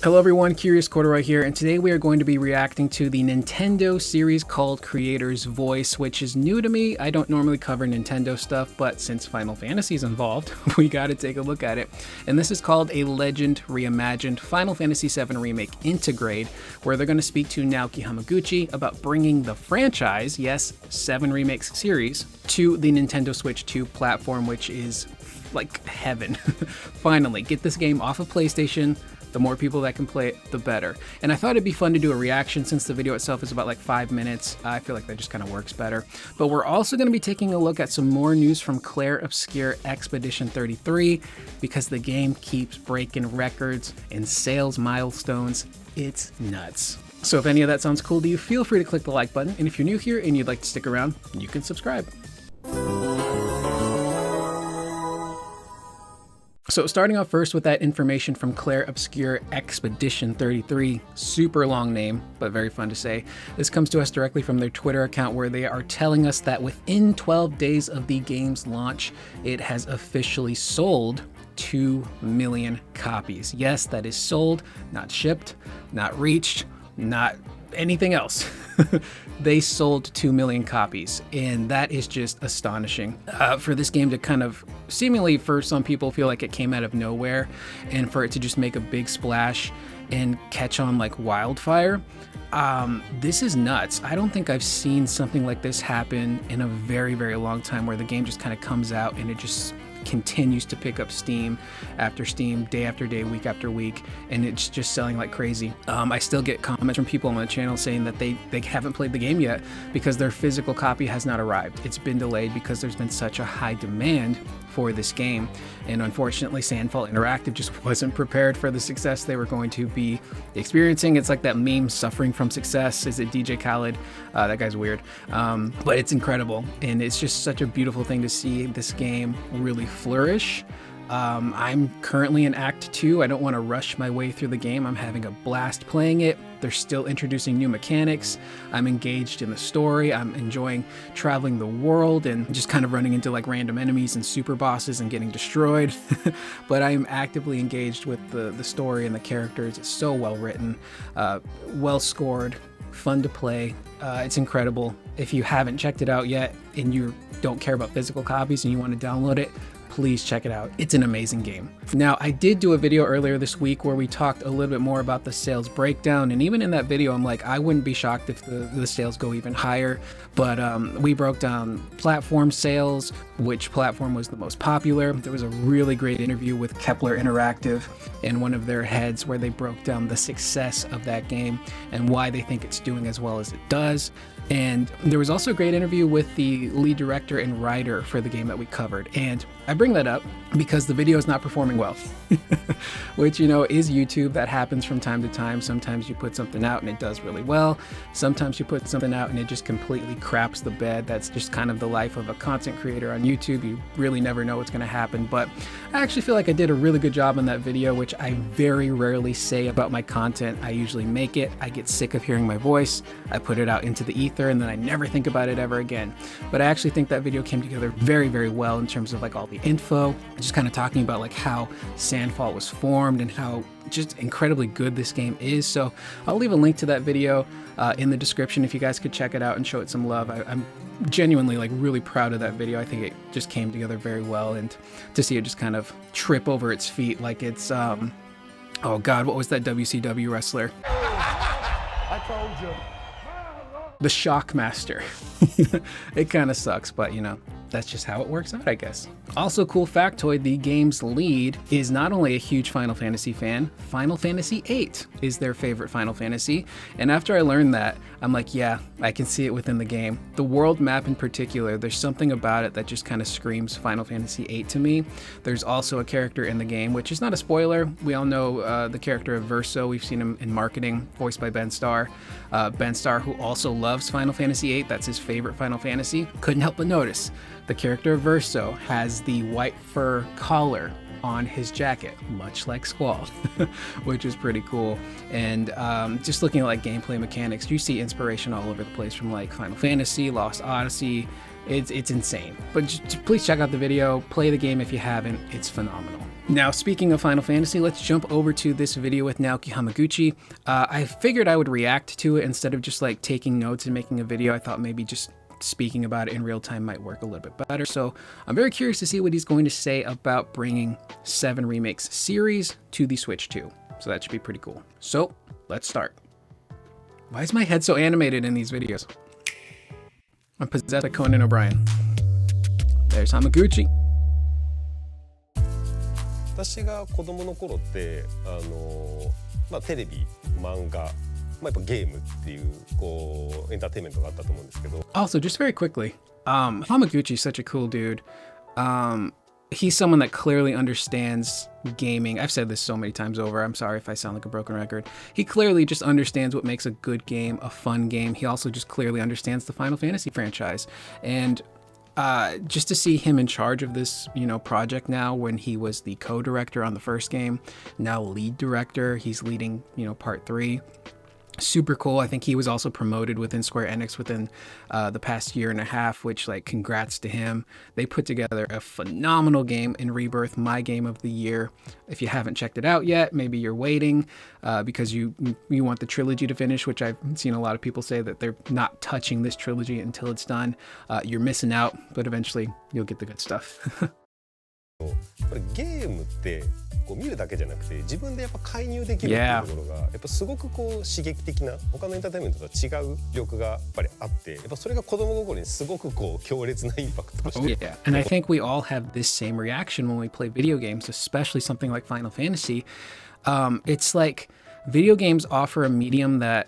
Hello everyone, Curious Corduroy here, and today we are going to be reacting to the Nintendo series called Creator's Voice, which is new to me. I don't normally cover Nintendo stuff, but since Final Fantasy is involved, we gotta take a look at it. And this is called a Legend Reimagined Final Fantasy VII Remake INTERGRADE, where they're going to speak to Naoki Hamaguchi about bringing the franchise, yes, 7 Remakes series, to the Nintendo Switch 2 platform, which is like heaven. Finally, get this game off of PlayStation. The more people that can play it, the better. And I thought it'd be fun to do a reaction since the video itself is about like 5 minutes. I feel like that just kind of works better. But we're also going to be taking a look at some more news from Clair Obscur Expedition 33 because the game keeps breaking records and sales milestones. It's nuts. So if any of that sounds cool to you, feel free to click the like button. And if you're new here and you'd like to stick around, you can subscribe. So starting off first with that information from Clair Obscur Expedition 33, super long name, but very fun to say. This comes to us directly from their Twitter account where they are telling us that within 12 days of the game's launch, it has officially sold 2 million copies. Yes, that is sold, not shipped, not reached, not anything else. They sold 2 million copies, and that is just astonishing. For this game to kind of seemingly, for some people, feel like it came out of nowhere, and for it to just make a big splash and catch on like wildfire, this is nuts. I don't think I've seen something like this happen in a very, very long time, where the game just kind of comes out and it just continues to pick up steam after steam, day after day, week after week, and it's just selling like crazy. I still get comments from people on my channel saying that they haven't played the game yet because their physical copy has not arrived. It's been delayed because there's been such a high demand for this game, and unfortunately Sandfalls Interactive just wasn't prepared for the success they were going to be experiencing. It's like that meme, suffering from success. Is it DJ Khaled? That guy's weird, but it's incredible, and it's just such a beautiful thing to see this game really flourish. I'm currently in Act 2. I don't want to rush my way through the game. I'm having a blast playing it. They're still introducing new mechanics. I'm engaged in the story. I'm enjoying traveling the world and just kind of running into like random enemies and super bosses and getting destroyed. But I am actively engaged with the story and the characters. It's so well written, well scored, fun to play. It's incredible. If you haven't checked it out yet and you don't care about physical copies and you want to download it, please check it out. It's an amazing game. Now, I did do a video earlier this week where we talked a little bit more about the sales breakdown, and even in that video, I'm like, I wouldn't be shocked if the sales go even higher, but we broke down platform sales, which platform was the most popular. There was a really great interview with Kepler Interactive and one of their heads where they broke down the success of that game and why they think it's doing as well as it does. And there was also a great interview with the lead director and writer for the game that we covered. And I bring that up because the video is not performing well, which, you know, is YouTube. That happens from time to time. Sometimes you put something out and it does really well. Sometimes you put something out and it just completely craps the bed. That's just kind of the life of a content creator on YouTube. You really never know what's going to happen. But I actually feel like I did a really good job on that video, which I very rarely say about my content. I usually make it. I get sick of hearing my voice. I put it out into the ether, and then I never think about it ever again. But I actually think that video came together very, very well in terms of like all the info, and just kind of talking about like how Sandfall was formed and how just incredibly good this game is. So I'll leave a link to that video in the description if you guys could check it out and show it some love. I'm genuinely like really proud of that video. I think it just came together very well, and to see it just kind of trip over its feet like it's oh god, what was that WCW wrestler? I told you. The Shockmaster. It kind of sucks, but you know, that's just how it works out, I guess. Also, cool factoid, the game's lead is not only a huge Final Fantasy fan, Final Fantasy VIII is their favorite Final Fantasy. And after I learned that, I'm like, yeah, I can see it within the game. The world map in particular, there's something about it that just kind of screams Final Fantasy VIII to me. There's also a character in the game, which is not a spoiler. We all know the character of Verso. We've seen him in marketing, voiced by Ben Starr. Ben Starr, who also loves Final Fantasy VIII, that's his favorite Final Fantasy. Couldn't help but notice the character of Verso has the white fur collar on his jacket, much like Squall, which is pretty cool. And just looking at like gameplay mechanics, you see inspiration all over the place from like Final Fantasy, Lost Odyssey, It's insane. But just please check out the video, play the game if you haven't. It's phenomenal. Now, speaking of Final Fantasy, let's jump over to this video with Naoki Hamaguchi. I figured I would react to it instead of just like taking notes and making a video. I thought maybe just speaking about it in real time might work a little bit better. So I'm very curious to see what he's going to say about bringing 7 Remakes series to the Switch 2. So that should be pretty cool. So let's start. Why is my head so animated in these videos? I'm possessed by Conan O'Brien. There's Hamaguchi. 私が子供の頃ってテレビ、漫画、やっぱゲームっていうエンターテインメントがあったと思うんですけど。Also, just very quickly, Hamaguchi is such a cool dude. He's someone that clearly understands gaming. I've said this so many times over. I'm sorry if I sound like a broken record. He clearly just understands what makes a good game, a fun game. He also just clearly understands the Final Fantasy franchise. And just to see him in charge of this, project now, when he was the co-director on the first game, now lead director, he's leading, part 3. Super cool. I think he was also promoted within Square Enix within the past year and a half, which, like, congrats to him. They put together a phenomenal game in Rebirth, my game of the year. If you haven't checked it out yet, maybe you're waiting because you want the trilogy to finish, which I've seen a lot of people say that they're not touching this trilogy until it's done. You're missing out, but eventually you'll get the good stuff. ゲームって見るだけじゃなくて自分でやっぱ介入できるっていうところがやっぱすごく刺激的な他のエンターテインメントとは違う魅力がやっぱりあってやっぱそれが子供心にすごく強烈なインパクトとして。Yeah, and I think we all have this same reaction when we play video games, especially something like Final Fantasy. It's like video games offer a medium an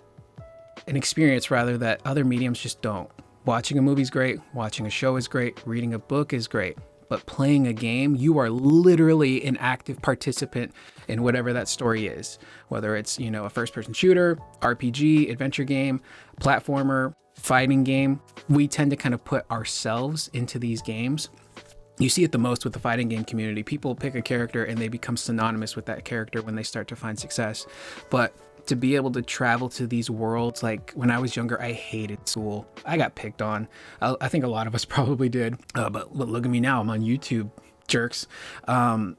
experience rather that other mediums just don't. Watching a movie is great, watching a show is great, reading a book is great. But playing a game, you are literally an active participant in whatever that story is. Whether it's, a first-person shooter, RPG, adventure game, platformer, fighting game, we tend to kind of put ourselves into these games. You see it the most with the fighting game community. People pick a character and they become synonymous with that character when they start to find success. But to be able to travel to these worlds, like when I was younger, I hated school. I got picked on. I think a lot of us probably did. But look at me now. I'm on YouTube, jerks. And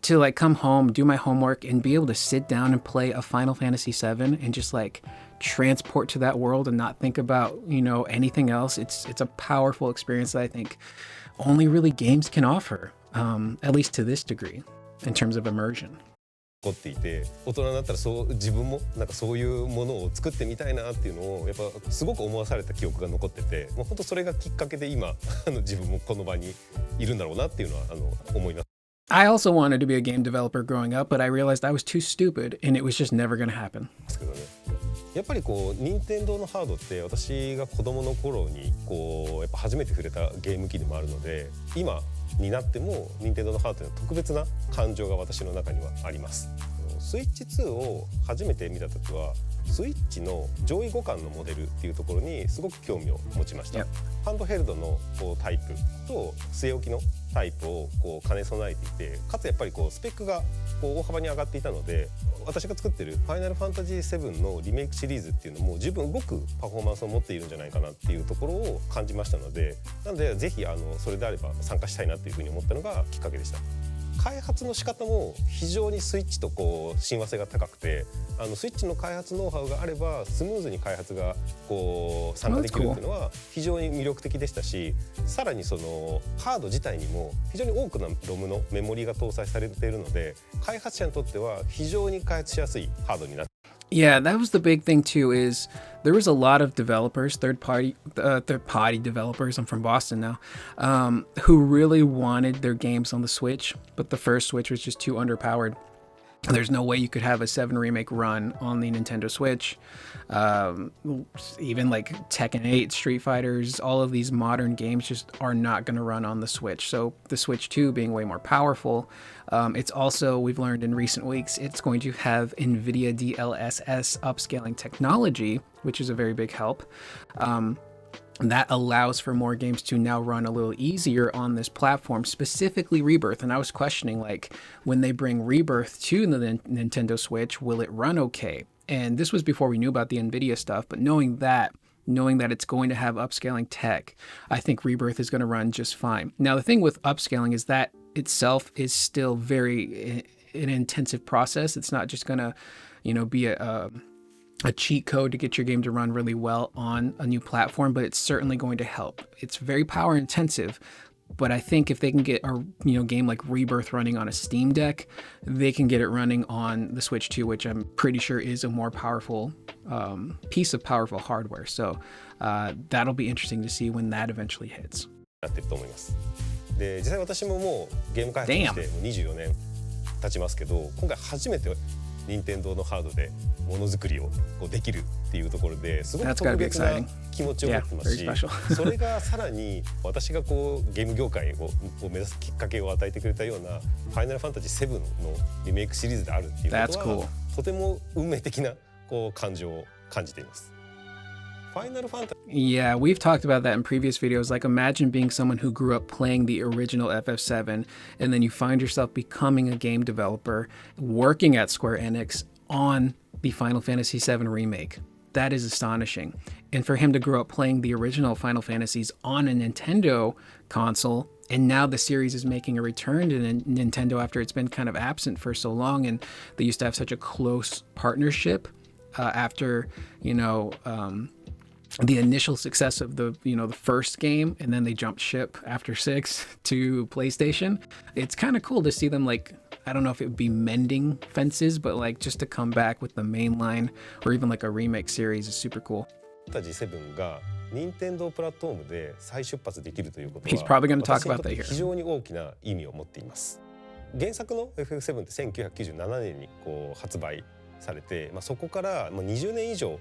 to like come home, do my homework, and be able to sit down and play a Final Fantasy VII and just like transport to that world and not think about, anything else. It's a powerful experience that I think only really games can offer, at least to this degree, in terms of immersion. 残っていて大人になったら自分もなんかそういうものを作ってみたいなっていうのをやっぱすごく思わされた記憶が残ってて本当それがきっかけで今自分もこの場にいるんだろうなっていうのは思います。I also wanted to be a game developer growing up, but I realized I was too stupid and it was just never going to happen. やっぱり任天堂のハードって私が子供の頃にやっぱ初めて触れたゲーム機でもあるので今になっても任天堂のハードというのは特別な感情が私の中にはあります。スイッチ2を初めて見た時はスイッチの上位互換のモデルっていうところにすごく興味を持ちました。ハンドヘルドのタイプと据え置きのタイプを兼ね備えていてかつやっぱりスペックが大幅に上がっていたので私が作ってる「ファイナルファンタジー7」のリメイクシリーズっていうのも十分動くパフォーマンスを持っているんじゃないかなっていうところを感じましたのでなのでぜひそれであれば参加したいなっていうふうに思ったのがきっかけでした。開発の仕方も非常にスイッチと親和性が高くてスイッチの開発ノウハウがあればスムーズに開発が参加できるっていうのは非常に魅力的でしたしさらにそのハード自体にも非常に多くのロムのメモリが搭載されているので開発者にとっては非常に開発しやすいハードになってYeah, that was the big thing too, is there was a lot of developers, third-party developers, I'm from Boston now, who really wanted their games on the Switch, but the first Switch was just too underpowered. There's no way you could have a 7 Remake run on the Nintendo Switch. Even like Tekken 8, Street Fighters, all of these modern games just are not going to run on the Switch. So the Switch 2 being way more powerful, it's also, we've learned in recent weeks, it's going to have NVIDIA DLSS upscaling technology, which is a very big help. That allows for more games to now run a little easier on this platform, specifically Rebirth. And I was questioning, like, when they bring Rebirth to the Nintendo Switch, will it run okay? And this was before we knew about the NVIDIA stuff, but knowing that knowing that it's going to have upscaling tech, I think Rebirth is going to run just fine. Now, the thing with upscaling is that itself is still very an intensive process. It's not just going to, be a cheat code to get your game to run really well on a new platform, but it's certainly going to help. It's very power intensive, but I think if they can get a game like Rebirth running on a Steam Deck, they can get it running on the Switch too, which I'm pretty sure is a more powerful piece of powerful hardware. So that'll be interesting to see when that eventually hits. なってると思います。で、実際私ももうゲーム開発してもう24年経ちますけど、今回初めて任天堂のハードでものづくりをできるっていうところですごく特別な気持ちを持ってますし、それがさらに私がゲーム業界を目指すきっかけを与えてくれたようなファイナルファンタジー7のリメイクシリーズであるっていうことはとても運命的な感情を感じています。Yeah, we've talked about that in previous videos. Like, imagine being someone who grew up playing the original FF7 and then you find yourself becoming a game developer working at Square Enix on the Final Fantasy VII Remake. That is astonishing. And for him to grow up playing the original Final Fantasies on a Nintendo console, and now the series is making a return to Nintendo after it's been kind of absent for so long, and they used to have such a close partnership after, the initial success of the first game, and then they jumped ship after 6 to PlayStation. It's kind of cool to see them, like, I don't know if it would be mending fences, but like just to come back with the main line or even like a remake series is super cool. Fantasy VII が任天堂プラットフォームで再出発できるということは、 He's probably going to talk about that here. 非常に大きな意味を持っています。原作の FF7 って1997年に発売されて、そこから20年以上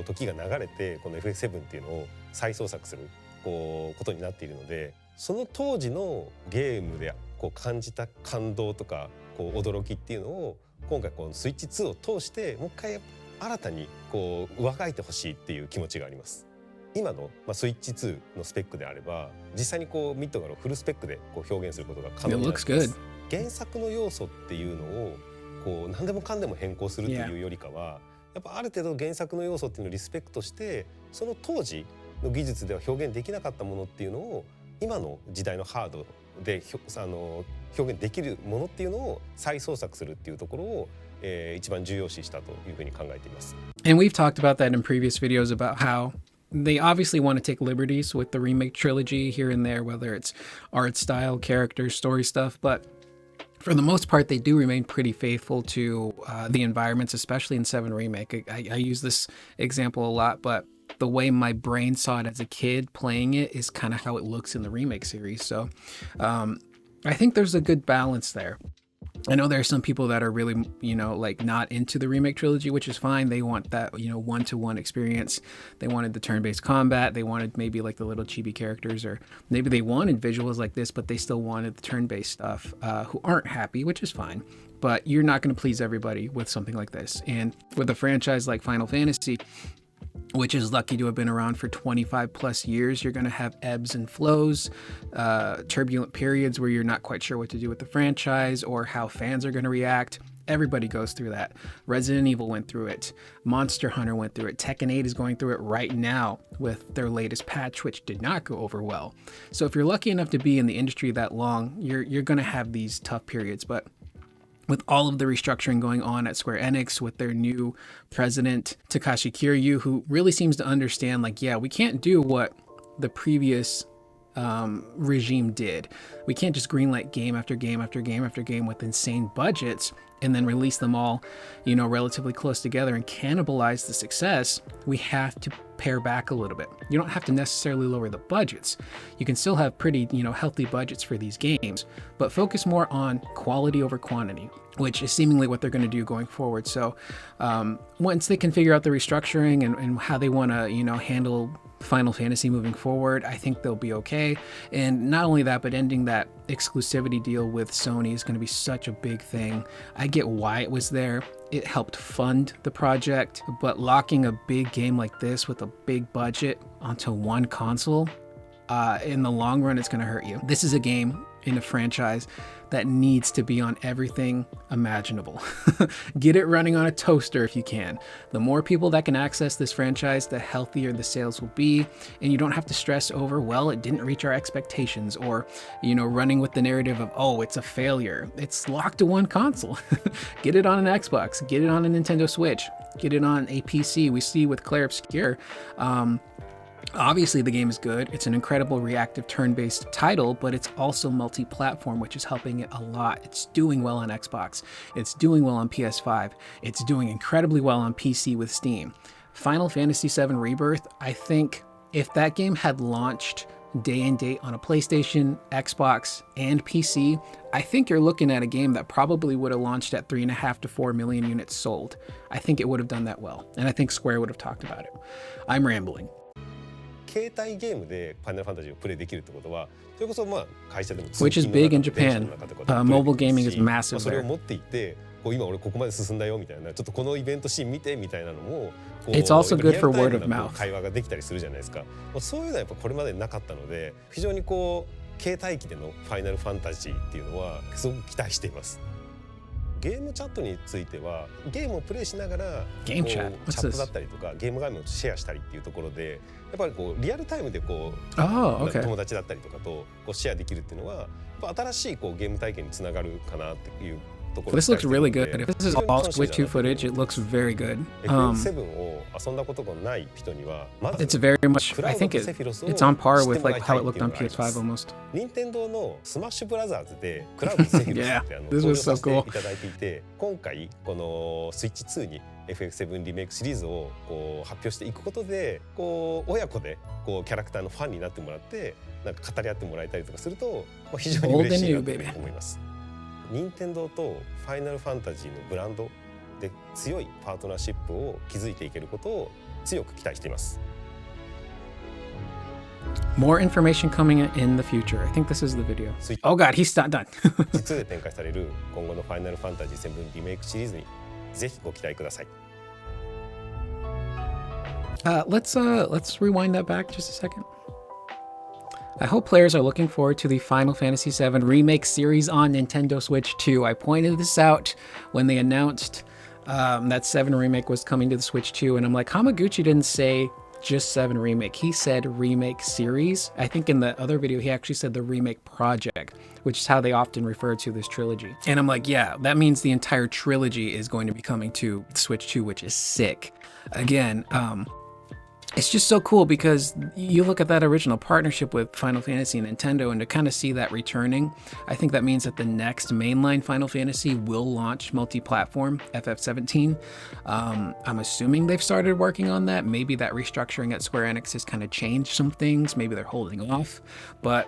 時が流れてこの FF7 っていうのを再創作することになっているので、その当時のゲームで感じた感動とか驚きっていうのを今回スイッチ2を通してもう一回新たに上書いてほしいっていう気持ちがあります。今のスイッチ2のスペックであれば実際にミッドガルをフルスペックで表現することが可能になります。原作の要素っていうのを何でもかんでも変更するっていうよりかは、やっぱある程度原作の要素っていうのをリスペクトしてその当時の技術では表現できなかったものっていうのを今の時代のハードで表現できるものっていうのを再創作するっていうところを一番重要視したというふうに考えています。And we've talked about that in previous videos about how they obviously want to take liberties with the remake trilogy here and there, whether it's art style, characters, story stuff, but for the most part, they do remain pretty faithful to the environments, especially in 7 Remake. I use this example a lot, but the way my brain saw it as a kid playing it is kind of how it looks in the Remake series. So I think there's a good balance there. I know there are some people that are really, like not into the remake trilogy, which is fine. They want that, one-to-one experience. They wanted the turn-based combat. They wanted maybe like the little chibi characters, or maybe they wanted visuals like this, but they still wanted the turn-based stuff, who aren't happy, which is fine. But you're not going to please everybody with something like this. And with a franchise like Final Fantasy, which is lucky to have been around for 25 plus years, you're going to have ebbs and flows, turbulent periods where you're not quite sure what to do with the franchise or how fans are going to react. Everybody goes through that. Resident Evil went through it. Monster Hunter went through it. Tekken 8 is going through it right now with their latest patch, which did not go over well. So if you're lucky enough to be in the industry that long, you're going to have these tough periods. But with all of the restructuring going on at Square Enix, with their new president, Takashi Kiryu, who really seems to understand, like, yeah, we can't do what the previous regime did. We can't just greenlight game after game after game after game with insane budgets and then release them all, relatively close together and cannibalize the success. We have to pare back a little bit. You don't have to necessarily lower the budgets. You can still have pretty, healthy budgets for these games, but focus more on quality over quantity, which is seemingly what they're going to do going forward. So once they can figure out the restructuring and how they want to, handle Final Fantasy moving forward, I think they'll be okay. And not only that, but ending that exclusivity deal with Sony is going to be such a big thing. I get why it was there. It helped fund the project, but locking a big game like this with a big budget onto one console, in the long run, it's going to hurt you. This is a game in a franchise that needs to be on everything imaginable. Get it running on a toaster if you can. The more people that can access this franchise, the healthier the sales will be, and you don't have to stress over, well, it didn't reach our expectations, or, you know, running with the narrative of, oh, it's a failure. It's locked to one console. Get it on an Xbox, get it on a Nintendo Switch, get it on a PC. We see with Clair Obscur, obviously the game is good. It's an incredible reactive turn-based title, but it's also multi-platform, which is helping it a lot. It's doing well on Xbox. It's doing well on PS5. It's doing incredibly well on PC with Steam. Final Fantasy VII Rebirth, I think if that game had launched day and date on a PlayStation, Xbox, and PC, I think you're looking at a game that probably would have launched at 3.5 to 4 million units sold. I think it would have done that well, and I think Square would have talked about it. I'm rambling. 携帯ゲームでファイナルファンタジーをプレイできるってことは、それこそまあ会社でも Which is big in Japan. Mobile gaming is massive それ there. を持っていて、こう今俺ここまで進んだよみたいな、ちょっとこのイベントシーン見てみたいなのも、こう It's also good リアル for タイ word ム of な mouth. 会話ができたりするじゃないですか。まあ、そういうのはやっぱこれまでなかったので、非常にこう携帯機でのファイナルファンタジーっていうのはすごく期待しています。ゲームチャットについてはゲームをプレイしながらゲームチャットチャットだったりとかゲーム画面をシェアしたりっていうところでやっぱりこうリアルタイムでこう、okay. 友達だったりとかとこうシェアできるっていうのはやっぱ新しいこうゲーム体験につながるかなっていうところ This looks really good. If this is all Switch 2 footage, it looks very good. FF7 を遊んだことがない人にはまず It's very much, I think it's on par with like how it looked on PS5 almost. 任天堂のスマッシュブラザーズでクラウドセフィロスって登場させていただいていて、今回このスイッチ2に FF7 リメイクシリーズをこう発表していくことで、こう親子でこうキャラクターのファンになってもらってなんか語り合ってもらえたりとかすると、まあ、非常に嬉しいなと思います。任天堂とファイナルファンタジーのブランドで強いパートナーシップを築いていけることを強く期待しています。More information coming in the future. I think this is the video. Oh god, he's not done. 実で展開される今後のファイナルファンタジー7リメイクシリーズにぜひご期待ください。Let's rewind that back just a second. I hope players are looking forward to the Final Fantasy VII Remake series on Nintendo Switch 2. I pointed this out when they announced that 7 Remake was coming to the Switch 2, and I'm like, Hamaguchi didn't say just 7 Remake. He said Remake series. I think in the other video, he actually said the Remake project, which is how they often refer to this trilogy. And I'm like, yeah, that means the entire trilogy is going to be coming to Switch 2, which is sick. Again, it's just so cool because you look at that original partnership with Final Fantasy and Nintendo, and to kind of see that returning, I think that means that the next mainline Final Fantasy will launch multi-platform, FF17. I'm assuming they've started working on that. Maybe that restructuring at Square Enix has kind of changed some things. Maybe they're holding off, but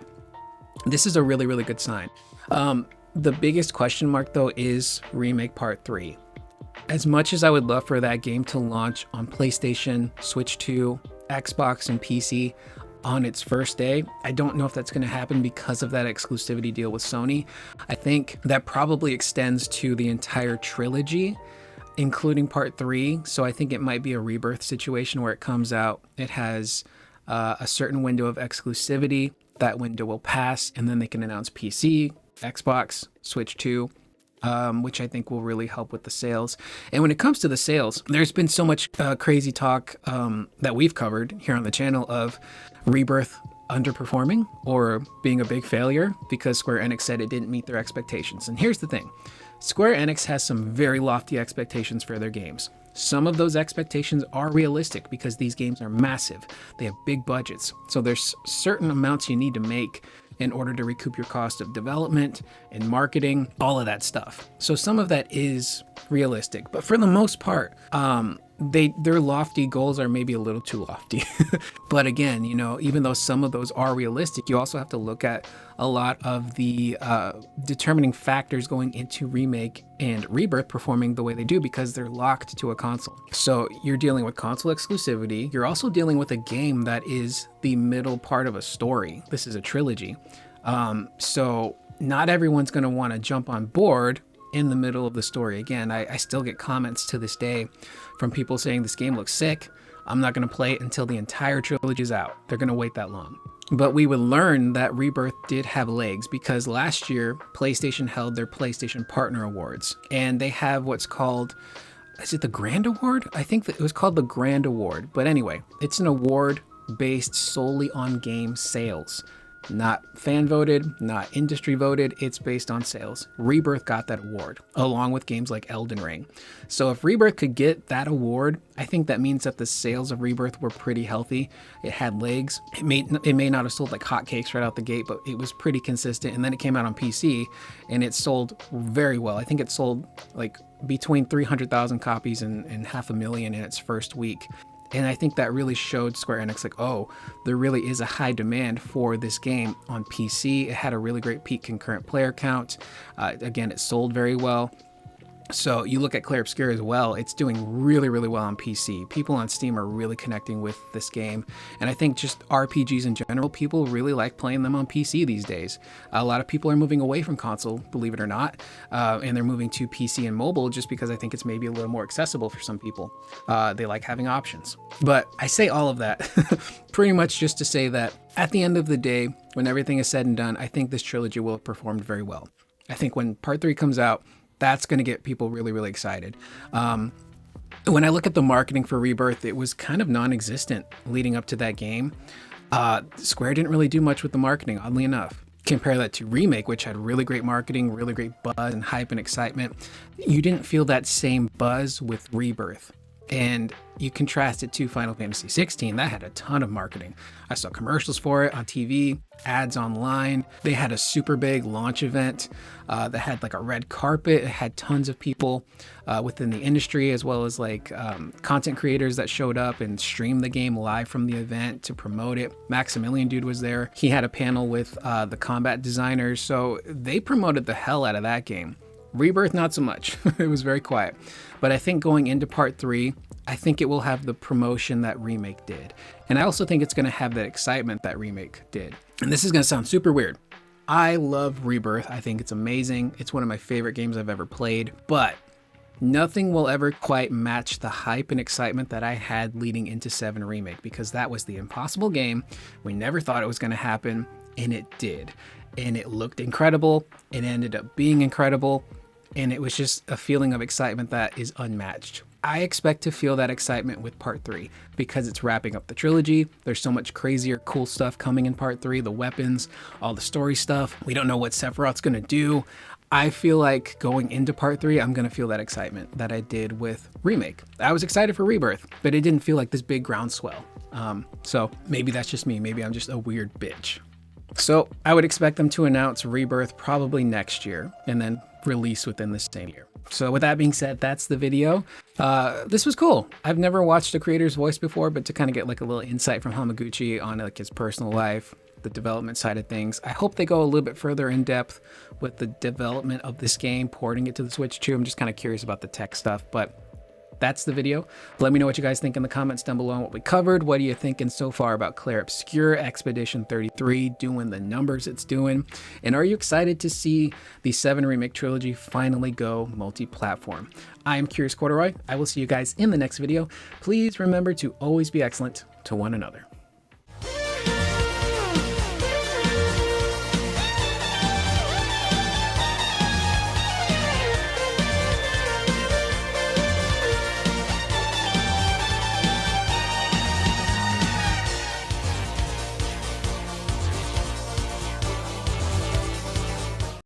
this is a really, really good sign. The biggest question mark though is Remake Part 3. As much as I would love for that game to launch on PlayStation, Switch 2, Xbox, and PC on its first day, I don't know if that's going to happen because of that exclusivity deal with Sony. I think that probably extends to the entire trilogy, including Part 3. So I think it might be a Rebirth situation where it comes out, it has a certain window of exclusivity, that window will pass, and then they can announce PC, Xbox, Switch 2. Which I think will really help with the sales. And when it comes to the sales, there's been so much crazy talk that we've covered here on the channel of Rebirth underperforming or being a big failure because Square Enix said it didn't meet their expectations. And here's the thing. Square Enix has some very lofty expectations for their games. Some of those expectations are realistic because these games are massive. They have big budgets. So there's certain amounts you need to make in order to recoup your cost of development and marketing, all of that stuff. So some of that is realistic, but for the most part, their lofty goals are maybe a little too lofty. But again, you know, even though some of those are realistic, you also have to look at a lot of the determining factors going into Remake and Rebirth performing the way they do because they're locked to a console. So you're dealing with console exclusivity. You're also dealing with a game that is the middle part of a story. This is a trilogy. So not everyone's going to want to jump on board in the middle of the story. Again, I still get comments to this day from people saying this game looks sick. I'm not going to play it until the entire trilogy is out. They're going to wait that long. But we would learn that Rebirth did have legs because last year PlayStation held their PlayStation Partner Awards, and they have what's called, is it the Grand Award? I think that it was called the Grand Award. But anyway, it's an award based solely on game sales. Not fan voted, not industry voted, it's based on sales. Rebirth got that award, along with games like Elden Ring. So if Rebirth could get that award, I think that means that the sales of Rebirth were pretty healthy. It had legs. It may not have sold like hotcakes right out the gate, but it was pretty consistent. And then it came out on PC and it sold very well. I think it sold like between 300,000 copies and 500,000 in its first week. And I think that really showed Square Enix like, oh, there really is a high demand for this game on PC. It had a really great peak concurrent player count. Again, it sold very well. So you look at Clair Obscur as well, it's doing really, really well on PC. People on Steam are really connecting with this game. And I think just RPGs in general, people really like playing them on PC these days. A lot of people are moving away from console, believe it or not, and they're moving to PC and mobile just because I think it's maybe a little more accessible for some people. They like having options. But I say all of that pretty much just to say that at the end of the day, when everything is said and done, I think this trilogy will have performed very well. I think when Part 3 comes out, that's going to get people really, really excited. When I look at the marketing for Rebirth, it was kind of non-existent leading up to that game. Square didn't really do much with the marketing, oddly enough. Compare that to Remake, which had really great marketing, really great buzz and hype and excitement. You didn't feel that same buzz with Rebirth. And you contrast it to Final Fantasy 16, that had a ton of marketing. I saw commercials for it on TV, ads online. They had a super big launch event that had like a red carpet. It had tons of people within the industry, as well as like content creators that showed up and streamed the game live from the event to promote it. Maximilian Dude was there. He had a panel with the combat designers. So they promoted the hell out of that game. Rebirth, not so much. It was very quiet. But I think going into Part 3, I think it will have the promotion that Remake did. And I also think it's going to have that excitement that Remake did. And this is going to sound super weird. I love Rebirth. I think it's amazing. It's one of my favorite games I've ever played. But nothing will ever quite match the hype and excitement that I had leading into 7 Remake, because that was the impossible game. We never thought it was going to happen, and it did. And it looked incredible. It ended up being incredible. And it was just a feeling of excitement that is unmatched. I expect to feel that excitement with Part 3 because it's wrapping up the trilogy. There's so much crazier, cool stuff coming in Part 3, the weapons, all the story stuff. We don't know what Sephiroth's going to do. I feel like going into Part 3, I'm going to feel that excitement that I did with Remake. I was excited for Rebirth, but it didn't feel like this big groundswell. So maybe that's just me. Maybe I'm just a weird bitch. So I would expect them to announce Rebirth probably next year and then release within the same year. So with that being said, that's the video. This was cool. I've never watched a creator's voice before, but to kind of get like a little insight from Hamaguchi on like his personal life, the development side of things. I hope they go a little bit further in depth with the development of this game, porting it to the Switch too. I'm just kind of curious about the tech stuff, but that's the video. Let me know what you guys think in the comments down below on what we covered. What are you thinking so far about Clair Obscur Expedition 33 doing the numbers it's doing? And are you excited to see the 7 Remake trilogy finally go multi-platform? I am Curious Corduroy. I will see you guys in the next video. Please remember to always be excellent to one another.